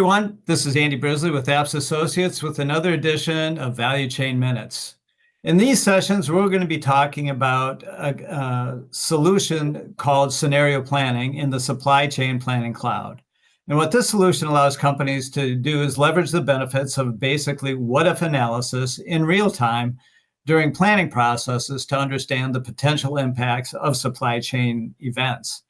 everyone. This is Andy Brisley with Apps Associates with another edition of Value Chain Minutes. In these sessions, we're going to be talking about a solution called scenario planning in the supply chain planning cloud. And what this solution allows companies to do is leverage the benefits of basically what-if analysis in real time during planning processes to understand the potential impacts of supply chain events.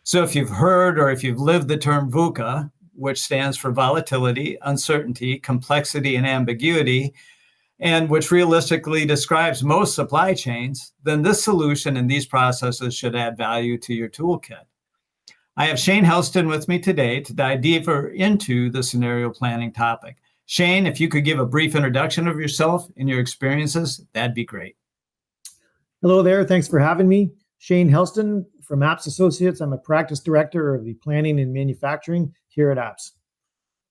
So if you've heard or if you've lived the term VUCA, which stands for volatility, uncertainty, complexity, and ambiguity, and which realistically describes most supply chains, then this solution and these processes should add value to your toolkit. I have Shane Helleston with me today to dive deeper into the scenario planning topic. Shane, if you could give a brief introduction of yourself and your experiences, that'd be great. Hello there. Thanks for having me. Shane Helleston from Apps Associates. I'm a practice director of the planning and manufacturing here at Apps.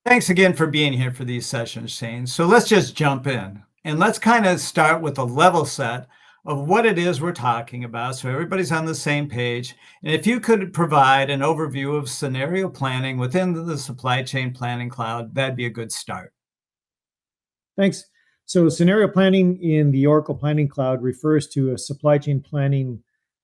Thanks again for being here for these sessions, Shane. So let's just jump in and let's kind of start with a level set of what it is we're talking about so everybody's on the same page. And if you could provide an overview of scenario planning within the supply chain planning cloud, that'd be a good start. Thanks. So scenario planning in the Oracle Planning Cloud refers to a supply chain planning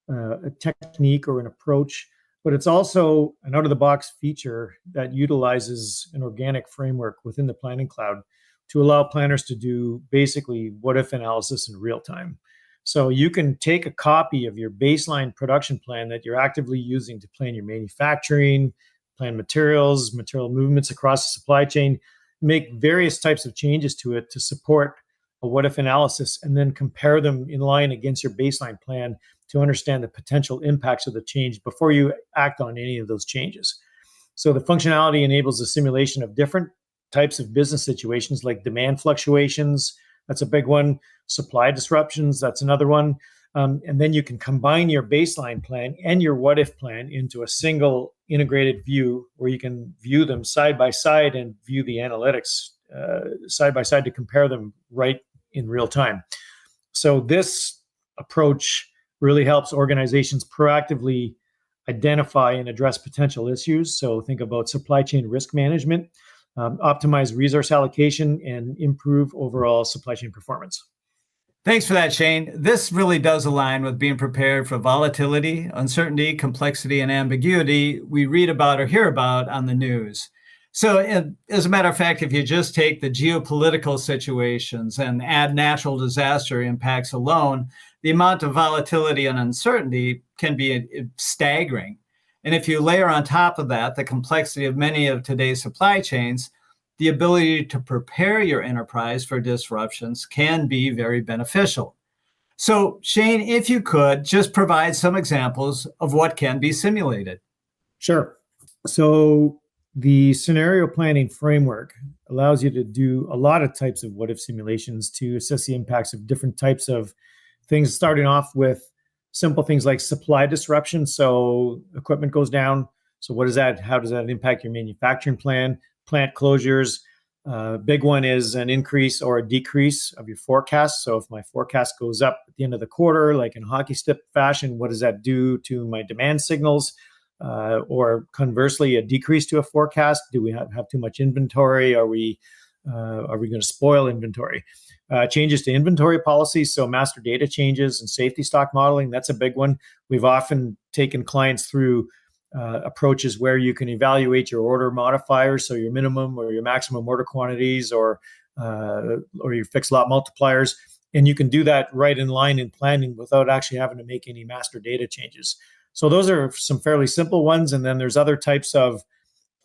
a technique or an approach, but it's also an out-of-the-box feature that utilizes an organic framework within the planning cloud to allow planners to do basically what-if analysis in real time. So you can take a copy of your baseline production plan that you're actively using to plan your manufacturing, plan materials, material movements across the supply chain, make various types of changes to it to support a what-if analysis, and then compare them in line against your baseline plan to understand the potential impacts of the change before you act on any of those changes. So the functionality enables the simulation of different types of business situations like demand fluctuations. That's a big one. Supply disruptions. That's another one. And then you can combine your baseline plan and your what-if plan into a single integrated view where you can view them side by side and view the analytics side by side to compare them right in real time. So this approach really helps organizations proactively identify and address potential issues. So think about supply chain risk management, optimize resource allocation, and improve overall supply chain performance. Thanks for that, Shane. This really does align with being prepared for volatility, uncertainty, complexity, and ambiguity we read about or hear about on the news. So as a matter of fact, if you just take the geopolitical situations and add natural disaster impacts alone, the amount of volatility and uncertainty can be staggering. And if you layer on top of that the complexity of many of today's supply chains, the ability to prepare your enterprise for disruptions can be very beneficial. So, Shane, if you could just provide some examples of what can be simulated. Sure. So the scenario planning framework allows you to do a lot of types of what-if simulations to assess the impacts of different types of things, starting off with simple things like supply disruption. So equipment goes down. So what is that? How does that impact your manufacturing plan? Plant closures. Big one is an increase or a decrease of your forecast. So if my forecast goes up at the end of the quarter, like in hockey stick fashion, what does that do to my demand signals? Or conversely, a decrease to a forecast? Do we have too much inventory? Are we going to spoil inventory? Changes to inventory policies, so master data changes and safety stock modeling. That's a big one. We've often taken clients through approaches where you can evaluate your order modifiers, so your minimum or your maximum order quantities, or your fixed lot multipliers, and you can do that right in line in planning without actually having to make any master data changes. So those are some fairly simple ones. And then there's other types of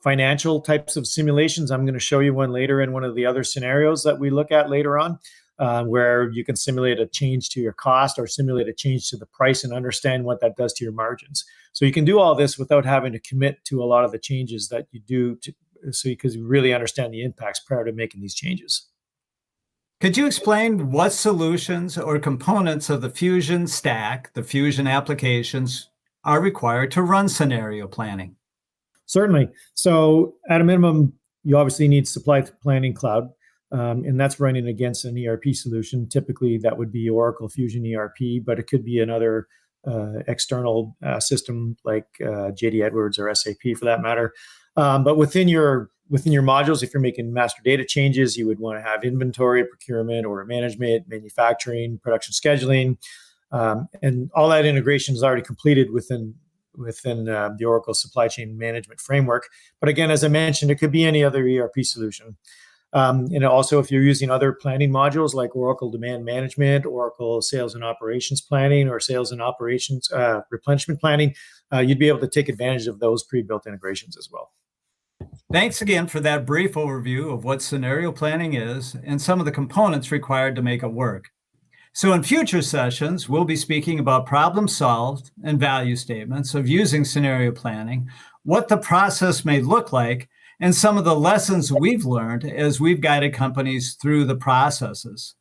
financial types of simulations. I'm going to show you one later in one of the other scenarios that we look at later on, where you can simulate a change to your cost or simulate a change to the price and understand what that does to your margins. So you can do all this without having to commit to a lot of the changes that you do, because you really understand the impacts prior to making these changes. Could you explain what solutions or components of the Fusion stack, the Fusion applications, are required to run scenario planning? Certainly. So at a minimum, you obviously need supply planning cloud, and that's running against an ERP solution. Typically, that would be Oracle Fusion ERP, but it could be another external system like JD Edwards or SAP for that matter. But within your within your modules, if you're making master data changes, you would want to have inventory, procurement, order management, manufacturing, production scheduling, and all that integration is already completed within the Oracle supply chain management framework. But again, as I mentioned, it could be any other ERP solution. And also, if you're using other planning modules like Oracle Demand Management, Oracle Sales and Operations Planning, or Sales and Operations Replenishment Planning, you'd be able to take advantage of those pre-built integrations as well. Thanks again for that brief overview of what scenario planning is and some of the components required to make it work. So in future sessions, we'll be speaking about problem solved and value statements of using scenario planning, what the process may look like, and some of the lessons we've learned as we've guided companies through the processes.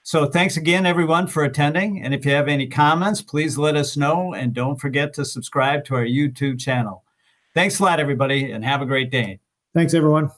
So thanks again, everyone, for attending. And if you have any comments, please let us know. And don't forget to subscribe to our YouTube channel. Thanks a lot, everybody, and have a great day. Thanks, everyone.